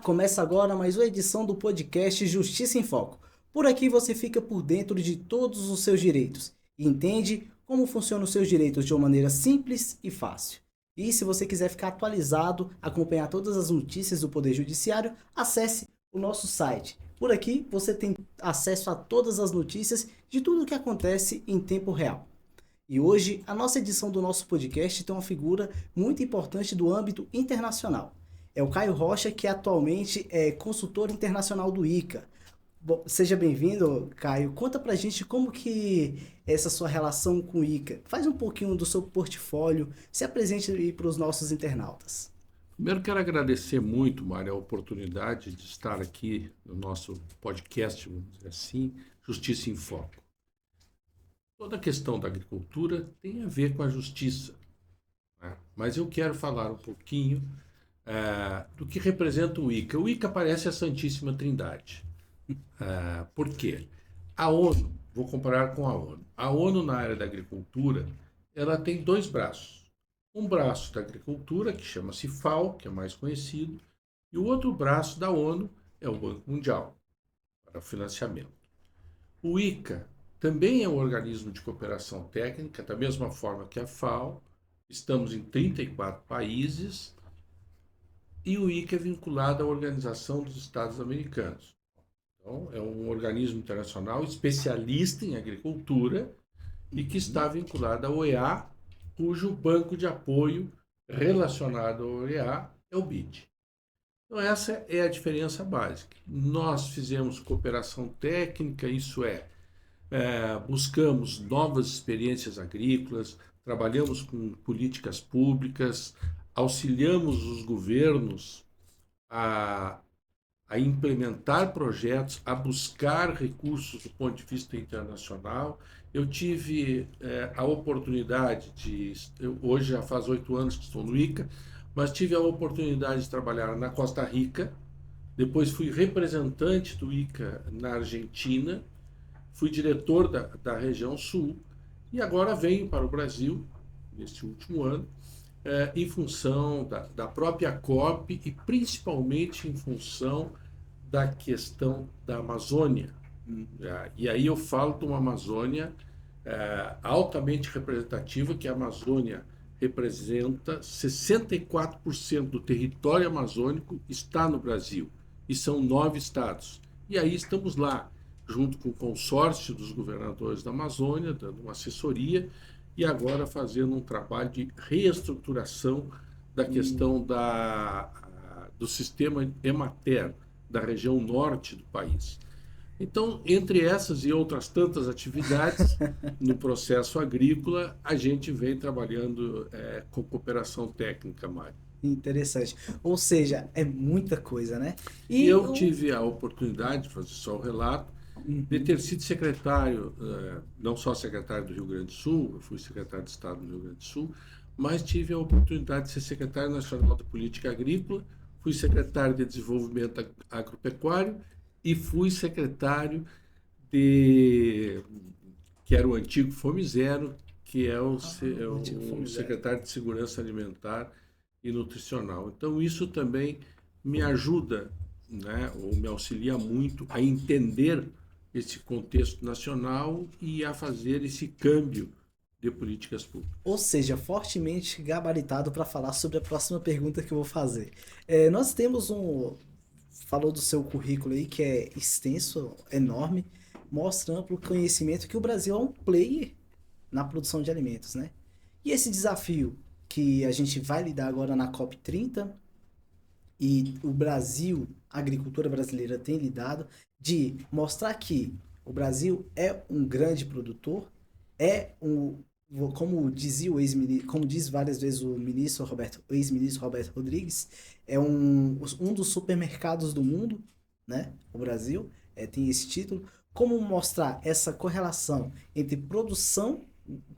Começa agora mais uma edição do podcast Justiça em Foco. Por aqui você fica por dentro de todos os seus direitos e entende como funcionam os seus direitos de uma maneira simples e fácil. E se você quiser ficar atualizado, acompanhar todas as notícias do Poder Judiciário, acesse o nosso site. Por aqui você tem acesso a todas as notícias de tudo o que acontece em tempo real. E hoje a nossa edição do nosso podcast tem uma figura muito importante do âmbito internacional. É o Caio Rocha, que atualmente é consultor internacional do ICA. Bom, seja bem-vindo, Caio. Conta pra gente como que é essa sua relação com o ICA. Faz um pouquinho do seu portfólio, se apresente aí para os nossos internautas. Primeiro, quero agradecer muito, Mário, a oportunidade de estar aqui no nosso podcast, vamos dizer assim, Justiça em Foco. Toda a questão da agricultura tem a ver com a justiça, né? Mas eu quero falar um pouquinho do que representa o ICA. O ICA parece a Santíssima Trindade. Por quê? A ONU, vou comparar com a ONU. A ONU, na área da agricultura, ela tem dois braços. Um braço da agricultura, que chama-se FAO, que é mais conhecido, e o outro braço da ONU é o Banco Mundial, para financiamento. O ICA também é um organismo de cooperação técnica, da mesma forma que a FAO. Estamos em 34 países e o ICA é vinculado à Organização dos Estados Americanos. Então, é um organismo internacional especialista em agricultura e que está vinculado à OEA, cujo banco de apoio relacionado à OEA é o BID. Então, essa é a diferença básica. Nós fizemos cooperação técnica, isso buscamos novas experiências agrícolas, trabalhamos com políticas públicas, auxiliamos os governos a, a implementar projetos, a buscar recursos do ponto de vista internacional. Eu tive a oportunidade hoje já faz 8 anos que estou no ICA, mas tive a oportunidade de trabalhar na Costa Rica, depois fui representante do ICA na Argentina, fui diretor da região sul e agora venho para o Brasil, neste último ano, em função da própria COP e principalmente em função da questão da Amazônia. E aí eu falo de uma Amazônia altamente representativa, que a Amazônia representa 64% do território amazônico está no Brasil, e são 9 estados. E aí estamos lá, junto com o consórcio dos governadores da Amazônia, dando uma assessoria e agora fazendo um trabalho de reestruturação da questão do sistema Emater, da região norte do país. Então, entre essas e outras tantas atividades no processo agrícola, a gente vem trabalhando com cooperação técnica, Mário. Interessante. Ou seja, é muita coisa, né? E eu tive a oportunidade, de fazer só o relato, de ter sido secretário, não só secretário do Rio Grande do Sul, eu fui secretário de Estado do Rio Grande do Sul, mas tive a oportunidade de ser secretário nacional de Política Agrícola, fui secretário de Desenvolvimento Agropecuário e fui secretário que era o antigo Fome Zero, que é o secretário de Segurança Alimentar e Nutricional. Então, isso também me ajuda, né, ou me auxilia muito a entender esse contexto nacional e a fazer esse câmbio de políticas públicas. Ou seja, fortemente gabaritado para falar sobre a próxima pergunta que eu vou fazer. Nós temos falou do seu currículo aí, que é extenso, enorme, mostra amplo conhecimento que o Brasil é um player na produção de alimentos, né? E esse desafio que a gente vai lidar agora na COP30 e o Brasil, a agricultura brasileira tem lidado, de mostrar que o Brasil é um grande produtor, como dizia o ex-ministro, como diz várias vezes o ex-ministro Roberto Rodrigues, é um dos supermercados do mundo, né? O Brasil tem esse título. Como mostrar essa correlação entre produção,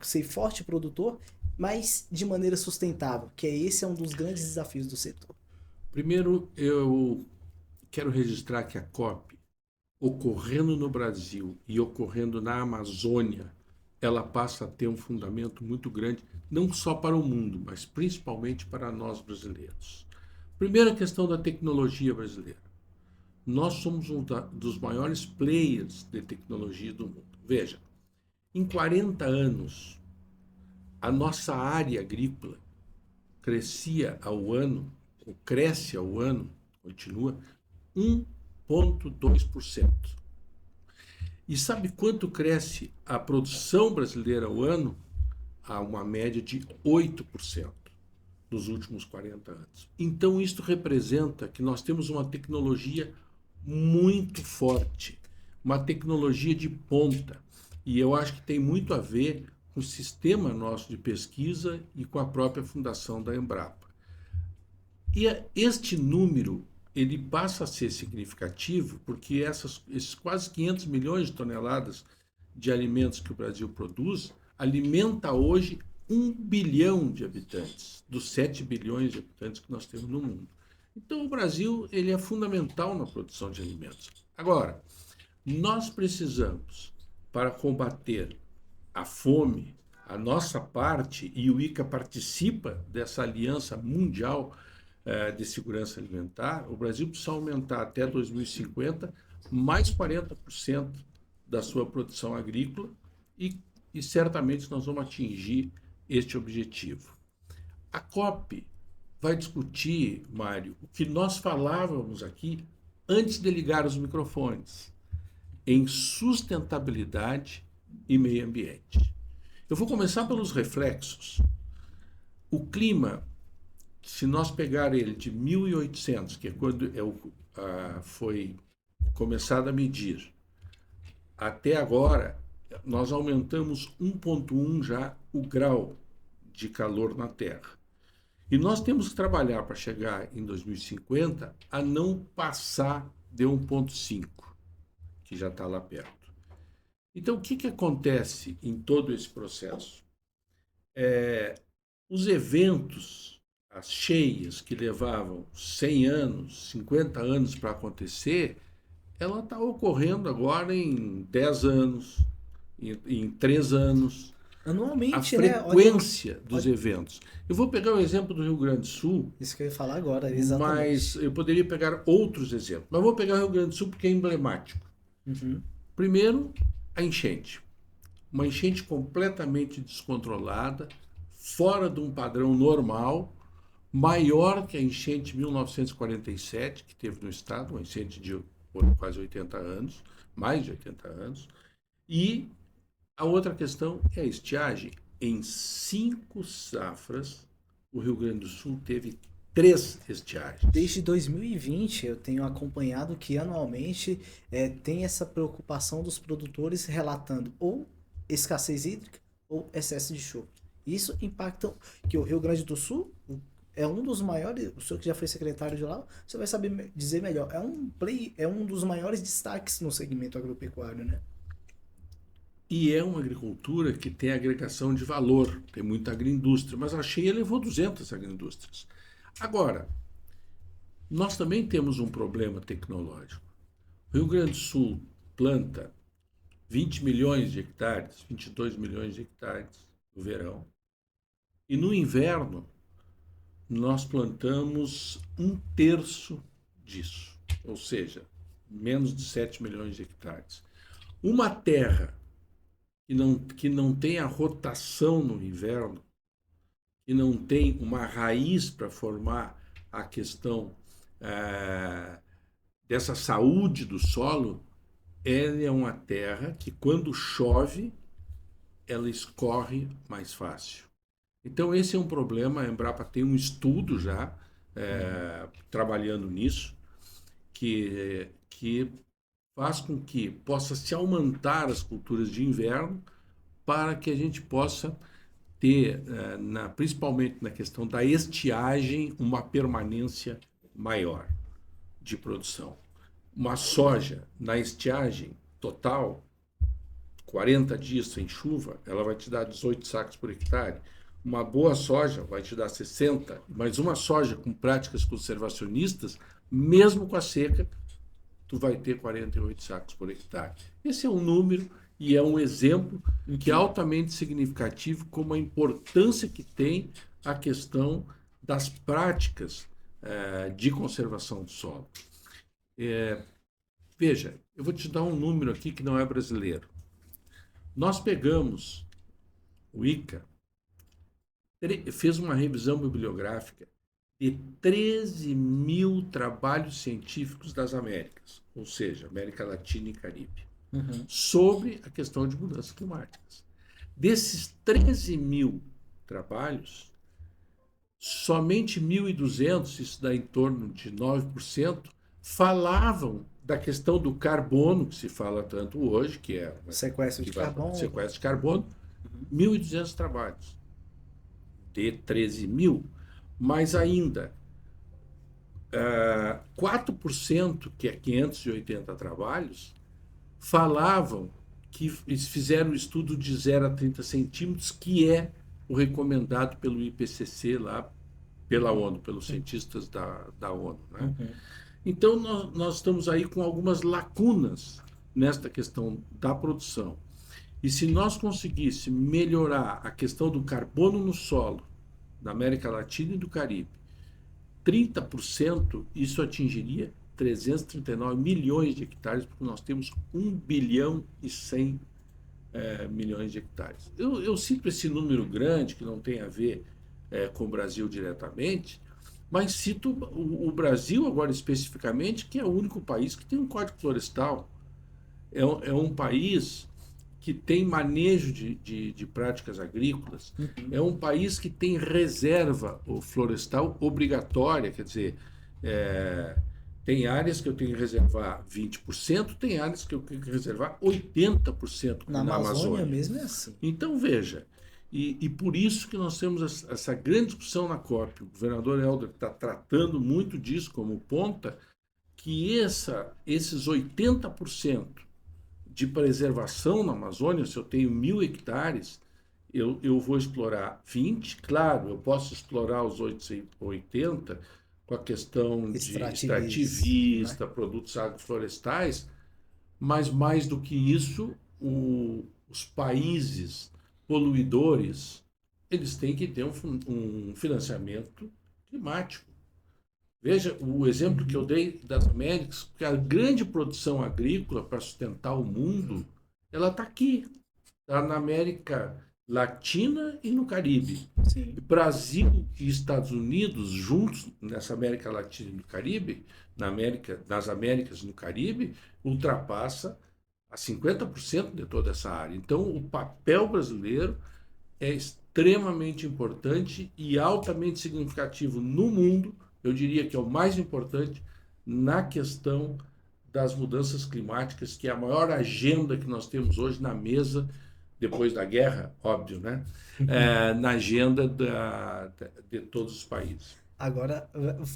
ser forte produtor, mas de maneira sustentável, que esse é um dos grandes desafios do setor. Primeiro, eu quero registrar que a COP, ocorrendo no Brasil e ocorrendo na Amazônia, ela passa a ter um fundamento muito grande, não só para o mundo, mas principalmente para nós brasileiros. Primeira questão da tecnologia brasileira. Nós somos um dos maiores players de tecnologia do mundo. Veja, em 40 anos, a nossa área agrícola crescia ao ano, ou cresce ao ano, continua, 1,2%. E sabe quanto cresce a produção brasileira ao ano? A uma média de 8% nos últimos 40 anos. Então, isto representa que nós temos uma tecnologia muito forte, uma tecnologia de ponta. E eu acho que tem muito a ver com o sistema nosso de pesquisa e com a própria fundação da Embrapa. E este número ele passa a ser significativo porque esses quase 500 milhões de toneladas de alimentos que o Brasil produz alimenta hoje 1 bilhão de habitantes, dos 7 bilhões de habitantes que nós temos no mundo. Então, o Brasil ele é fundamental na produção de alimentos. Agora, nós precisamos, para combater a fome, a nossa parte, e o ICA participa dessa aliança mundial de segurança alimentar, o Brasil precisa aumentar até 2050 mais 40% da sua produção agrícola e certamente nós vamos atingir este objetivo. A COP vai discutir, Mário, o que nós falávamos aqui antes de ligar os microfones, em sustentabilidade e meio ambiente. Eu vou começar pelos reflexos. O clima, se nós pegar ele de 1800, que é quando foi começado a medir, até agora, nós aumentamos 1,1 já o grau de calor na Terra. E nós temos que trabalhar para chegar em 2050 a não passar de 1,5, que já está lá perto. Então, o que acontece em todo esse processo? Os eventos, as cheias que levavam 100 anos, 50 anos para acontecer, ela está ocorrendo agora em 10 anos, em 3 anos. Anualmente, a frequência dos eventos. Eu vou pegar o exemplo do Rio Grande do Sul. Isso que eu ia falar agora, exatamente. Mas eu poderia pegar outros exemplos. Mas vou pegar o Rio Grande do Sul porque é emblemático. Uhum. Primeiro, a enchente. Uma enchente completamente descontrolada, fora de um padrão normal, maior que a enchente de 1947, que teve no estado, uma enchente de quase 80 anos, mais de 80 anos. E a outra questão é a estiagem. Em 5 safras, o Rio Grande do Sul teve 3 estiagens. Desde 2020, eu tenho acompanhado que anualmente tem essa preocupação dos produtores relatando ou escassez hídrica ou excesso de chuva. Isso impacta que o Rio Grande do Sul é um dos maiores, o senhor que já foi secretário de lá, você vai saber dizer melhor, é um dos maiores destaques no segmento agropecuário, né? E é uma agricultura que tem agregação de valor, tem muita agroindústria, mas a cheia levou 200 agroindústrias. Agora, nós também temos um problema tecnológico. O Rio Grande do Sul planta 20 milhões de hectares, 22 milhões de hectares no verão, e no inverno nós plantamos 1/3 disso, ou seja, menos de 7 milhões de hectares. Uma terra que não tem a rotação no inverno, que não tem uma raiz para formar a questão dessa saúde do solo, ela é uma terra que, quando chove, ela escorre mais fácil. Então, esse é um problema. A Embrapa tem um estudo já trabalhando nisso, que faz com que possa se aumentar as culturas de inverno para que a gente possa ter, principalmente na questão da estiagem, uma permanência maior de produção. Uma soja na estiagem total, 40 dias sem chuva, ela vai te dar 18 sacos por hectare. Uma boa soja vai te dar 60, mas uma soja com práticas conservacionistas, mesmo com a seca, tu vai ter 48 sacos por hectare. Esse é um número e é um exemplo que é altamente significativo como a importância que tem a questão das práticas de conservação do solo. Veja, eu vou te dar um número aqui que não é brasileiro. Nós pegamos, o ICA fez uma revisão bibliográfica de 13 mil trabalhos científicos das Américas, ou seja, América Latina e Caribe, sobre a questão de mudanças climáticas. Desses 13 mil trabalhos, somente 1.200, isso dá em torno de 9%, falavam da questão do carbono, que se fala tanto hoje, que é sequestro de carbono. Sequestro de carbono, 1.200 trabalhos de 13 mil, mas ainda 4%, que é 580 trabalhos, falavam que eles fizeram um estudo de 0 a 30 centímetros, que é o recomendado pelo IPCC, lá pela ONU, pelos cientistas da ONU. Né? Então, nós estamos aí com algumas lacunas nesta questão da produção. E se nós conseguíssemos melhorar a questão do carbono no solo, da América Latina e do Caribe, 30%, isso atingiria 339 milhões de hectares, porque nós temos 1 bilhão e 100 milhões de hectares. Eu cito esse número grande, que não tem a ver com o Brasil diretamente, mas cito o Brasil agora especificamente, que é o único país que tem um código florestal. É um país que tem manejo de práticas agrícolas, é um país que tem reserva florestal obrigatória, quer dizer, tem áreas que eu tenho que reservar 20%, tem áreas que eu tenho que reservar 80% na Amazônia mesmo é assim. Então, veja, e por isso que nós temos essa grande discussão na COP. O governador Helder está tratando muito disso como ponta, que esses 80% de preservação na Amazônia, se eu tenho 1.000 hectares, eu vou explorar 20, claro, eu posso explorar os 80 com a questão de extrativista, né? Produtos agroflorestais, mas mais do que isso, os países poluidores, eles têm que ter um financiamento climático. Veja o exemplo que eu dei das Américas, que a grande produção agrícola para sustentar o mundo, ela está aqui, está na América Latina e no Caribe. Sim. Brasil e Estados Unidos, juntos nessa América Latina e no Caribe, nas Américas e no Caribe, ultrapassa a 50% de toda essa área. Então, o papel brasileiro é extremamente importante e altamente significativo no mundo. Eu diria que é o mais importante na questão das mudanças climáticas, que é a maior agenda que nós temos hoje na mesa, depois da guerra, óbvio, né? Na agenda de todos os países. Agora,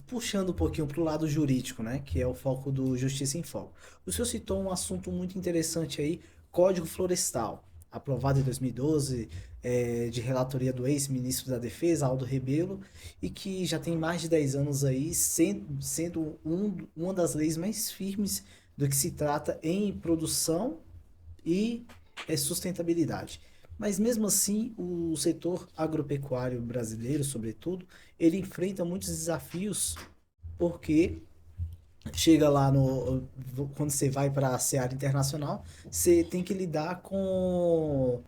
puxando um pouquinho para o lado jurídico, né? Que é o foco do Justiça em Foco. O senhor citou um assunto muito interessante aí, Código Florestal, aprovado em 2012, de relatoria do ex-ministro da Defesa, Aldo Rebelo, e que já tem mais de 10 anos aí, sendo uma das leis mais firmes do que se trata em produção e sustentabilidade. Mas mesmo assim, o setor agropecuário brasileiro, sobretudo, ele enfrenta muitos desafios, porque chega lá quando você vai para a seara internacional, você tem que lidar com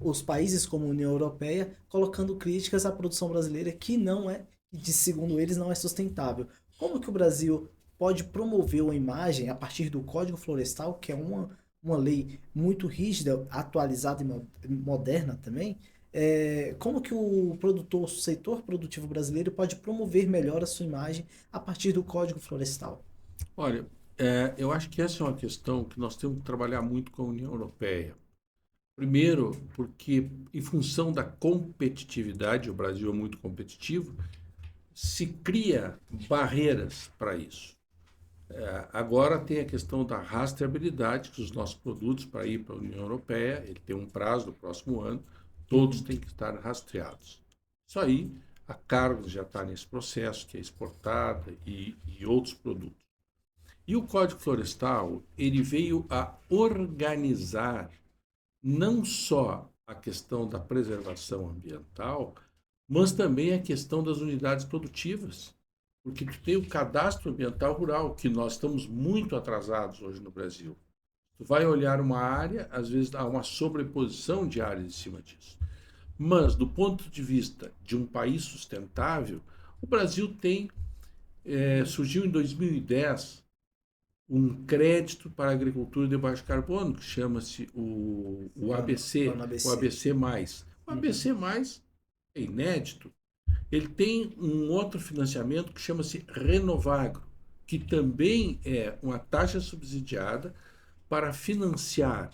os países como a União Europeia colocando críticas à produção brasileira que não é, segundo eles, não é sustentável. Como que o Brasil pode promover uma imagem a partir do Código Florestal, que é uma lei muito rígida, atualizada e moderna também? Como que o setor produtivo brasileiro pode promover melhor a sua imagem a partir do Código Florestal? Olha, eu acho que essa é uma questão que nós temos que trabalhar muito com a União Europeia. Primeiro, porque em função da competitividade, o Brasil é muito competitivo, se cria barreiras para isso. Agora tem a questão da rastreabilidade, que os nossos produtos, para ir para a União Europeia, ele tem um prazo do próximo ano, todos têm que estar rastreados. Isso aí, a Carlos já está nesse processo, que é exportada, e outros produtos. E o Código Florestal, ele veio a organizar não só a questão da preservação ambiental, mas também a questão das unidades produtivas. porque tu tem o cadastro ambiental rural, que nós estamos muito atrasados hoje no Brasil. Tu vai olhar uma área, às vezes há uma sobreposição de áreas em cima disso. Mas, do ponto de vista de um país sustentável, o Brasil surgiu em 2010 um crédito para a agricultura de baixo carbono, que chama-se o ABC, o ABC+. O ABC+, é inédito. Ele tem um outro financiamento que chama-se Renovagro, que também é uma taxa subsidiada para financiar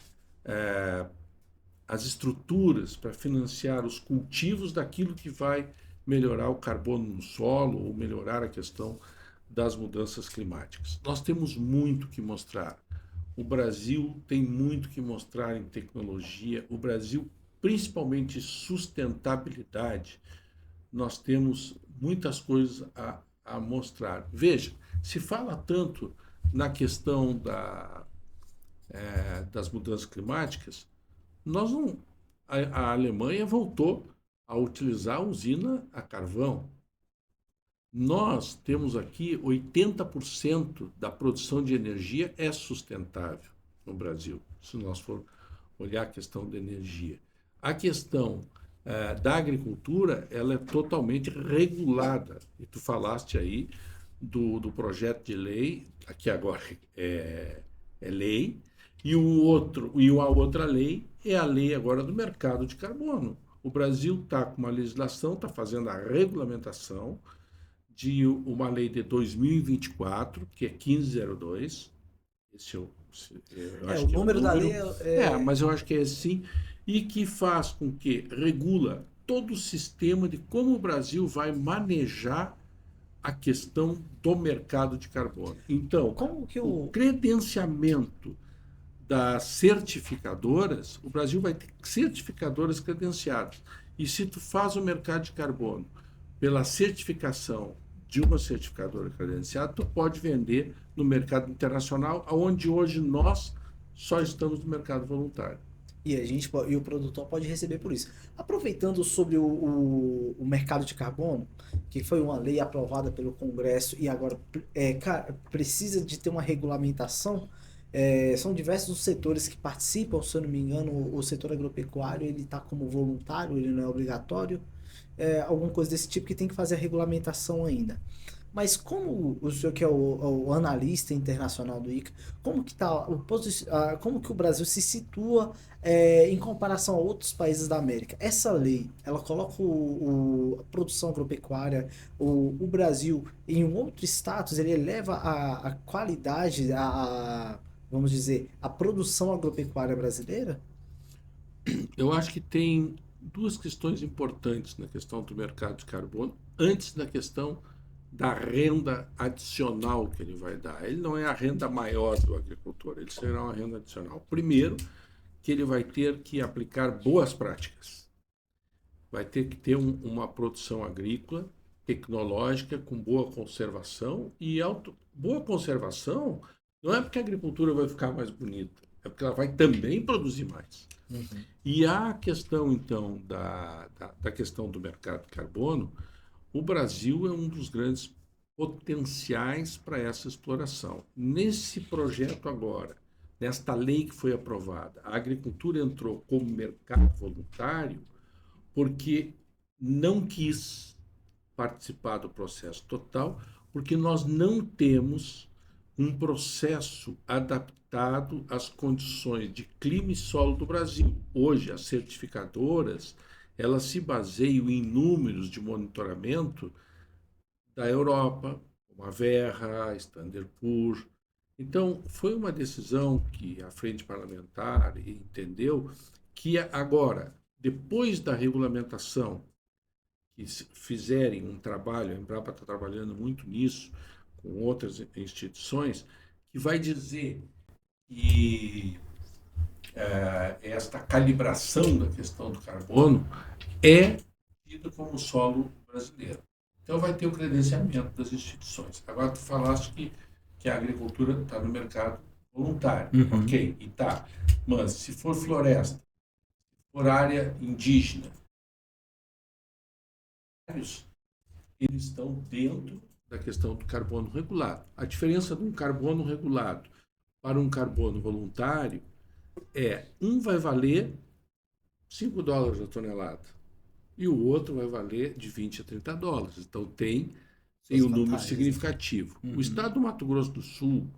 as estruturas, para financiar os cultivos daquilo que vai melhorar o carbono no solo ou melhorar a questão das mudanças climáticas. Nós temos muito que mostrar. O Brasil tem muito que mostrar em tecnologia. O Brasil, principalmente sustentabilidade, nós temos muitas coisas a mostrar. Veja, se fala tanto na questão das mudanças climáticas, a Alemanha voltou a utilizar a usina a carvão. Nós temos aqui 80% da produção de energia é sustentável no Brasil, se nós for olhar a questão da energia. A questão da agricultura, ela é totalmente regulada. E tu falaste aí do projeto de lei, que agora é lei, e a outra lei é a lei agora do mercado de carbono. O Brasil está com uma legislação, está fazendo a regulamentação de uma lei de 2024, que é 1502. Esse eu acho o que número da lei mas eu acho que é assim, e que faz com que regula todo o sistema de como o Brasil vai manejar a questão do mercado de carbono. Então, o credenciamento das certificadoras, o Brasil vai ter certificadoras credenciadas. E se tu faz o mercado de carbono pela certificação de uma certificadora credenciada, tu pode vender no mercado internacional, onde hoje nós só estamos no mercado voluntário. E o produtor pode receber por isso. Aproveitando sobre o mercado de carbono, que foi uma lei aprovada pelo Congresso e agora precisa de ter uma regulamentação. São diversos os setores que participam, se eu não me engano, o setor agropecuário ele está como voluntário, ele não é obrigatório, alguma coisa desse tipo que tem que fazer a regulamentação ainda. Mas como o senhor que é o analista internacional do ICA, como que como que o Brasil se situa em comparação a outros países da América? Essa lei, ela coloca a produção agropecuária, o Brasil em um outro status, ele eleva a qualidade, vamos dizer, a produção agropecuária brasileira? Eu acho que tem duas questões importantes na questão do mercado de carbono, antes da questão da renda adicional que ele vai dar. Ele não é a renda maior do agricultor, ele será uma renda adicional. Primeiro, que ele vai ter que aplicar boas práticas. Vai ter que ter uma produção agrícola, tecnológica, com boa conservação. Boa conservação não é porque a agricultura vai ficar mais bonita, é porque ela vai também produzir mais. Uhum. E a questão, então, da questão do mercado de carbono, o Brasil é um dos grandes potenciais para essa exploração. Nesse projeto agora, nesta lei que foi aprovada, a agricultura entrou como mercado voluntário porque não quis participar do processo total, porque nós não temos um processo adaptado às condições de clima e solo do Brasil. Hoje, as certificadoras elas se baseiam em números de monitoramento da Europa, como a Verra, a Standard Poor's. Então, foi uma decisão que a Frente Parlamentar entendeu que agora, depois da regulamentação, que fizerem um trabalho, a Embrapa está trabalhando muito nisso, com outras instituições, que vai dizer que esta calibração da questão do carbono é tida como solo brasileiro. Então vai ter o credenciamento das instituições. Agora tu falaste que a agricultura está no mercado voluntário. Uhum. Ok, e tá. Mas se for floresta, se for área indígena, eles estão dentro da questão do carbono regulado. A diferença de um carbono regulado para um carbono voluntário um vai valer $5 a tonelada e o outro vai valer de 20 a 30 dólares. Então tem um número significativo. O estado do Mato Grosso do Sul,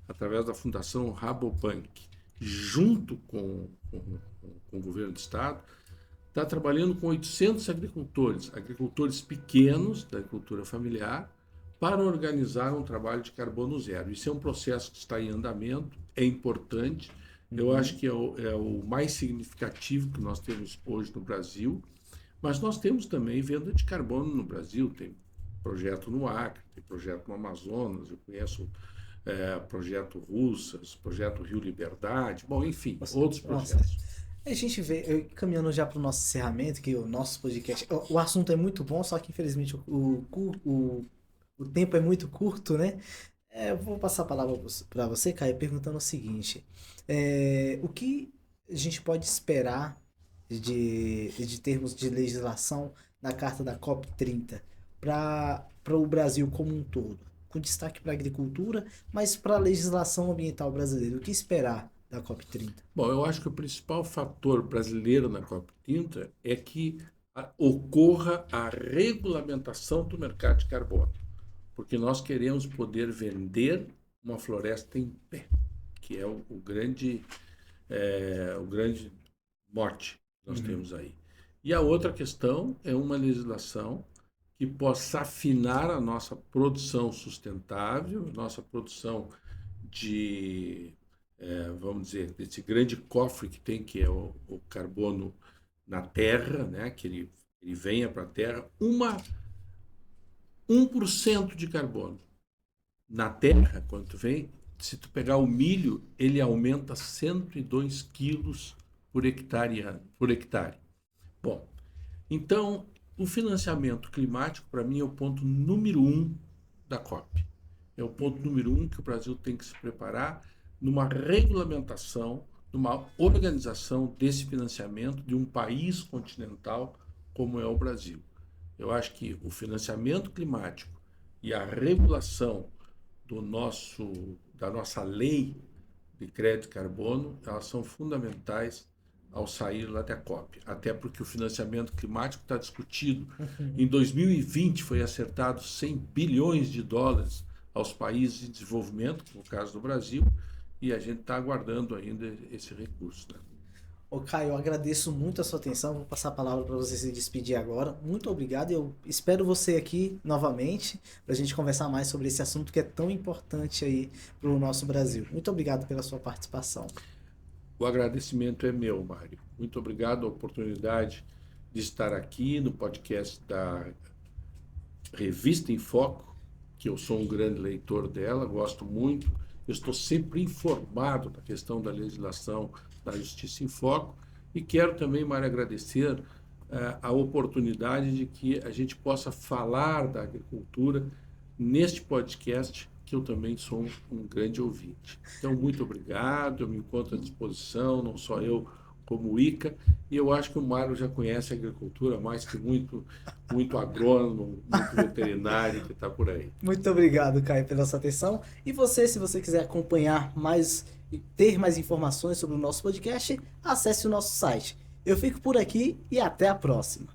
através da Fundação Rabobank, junto com o governo do estado, está trabalhando com 800 agricultores pequenos da agricultura familiar, para organizar um trabalho de carbono zero. Isso é um processo que está em andamento, é importante. Eu acho que é o mais significativo que nós temos hoje no Brasil, mas nós temos também venda de carbono no Brasil. Tem projeto no Acre, tem projeto no Amazonas, eu conheço projeto Russas, projeto Rio Liberdade, bom, enfim, outros projetos. A gente vê, caminhando já para o nosso encerramento, que o nosso podcast, o assunto é muito bom, só que infelizmente o tempo é muito curto, né? Eu vou passar a palavra para você, Caio, perguntando o seguinte: o que a gente pode esperar de termos de legislação na Carta da COP30 para o Brasil como um todo, com destaque para a agricultura, mas para a legislação ambiental brasileira? O que esperar da COP30? Bom, eu acho que o principal fator brasileiro na COP30 é que ocorra a regulamentação do mercado de carbono, porque nós queremos poder vender uma floresta em pé, que é o grande mote que nós temos aí. E a outra questão é uma legislação que possa afinar a nossa produção sustentável, nossa produção de, vamos dizer, desse grande cofre que tem, que é o carbono na terra, né? Que ele venha para a terra, 1% de carbono na terra, quando tu vem, se tu pegar o milho, ele aumenta 102 quilos por hectare. Bom, então, o financiamento climático, para mim, é o ponto número 1 da COP. É o ponto número 1 que o Brasil tem que se preparar numa regulamentação, numa organização desse financiamento de um país continental como é o Brasil. Eu acho que o financiamento climático e a regulação da nossa lei de crédito de carbono, elas são fundamentais ao sair lá da COP. Até porque o financiamento climático está discutido. Em 2020 foi acertado $100 bilhões aos países em desenvolvimento, no caso do Brasil, e a gente está aguardando ainda esse recurso, né? Ô Caio, eu agradeço muito a sua atenção. Vou passar a palavra para você se despedir agora. Muito obrigado. Eu espero você aqui novamente para a gente conversar mais sobre esse assunto que é tão importante aí para o nosso Brasil. Muito obrigado pela sua participação. O agradecimento é meu, Mário. Muito obrigado a oportunidade de estar aqui no podcast da Revista em Foco, que eu sou um grande leitor dela, gosto muito. Eu estou sempre informado da questão da legislação da Justiça em Foco e quero também, Mário, agradecer a oportunidade de que a gente possa falar da agricultura neste podcast, que eu também sou um grande ouvinte. Então, muito obrigado, eu me encontro à disposição, não só eu, como o ICA, e eu acho que o Mário já conhece a agricultura mais que muito agrônomo, muito veterinário que está por aí. Muito obrigado, Caio, pela sua atenção. E você, se você quiser acompanhar mais e ter mais informações sobre o nosso podcast, acesse o nosso site. Eu fico por aqui e até a próxima.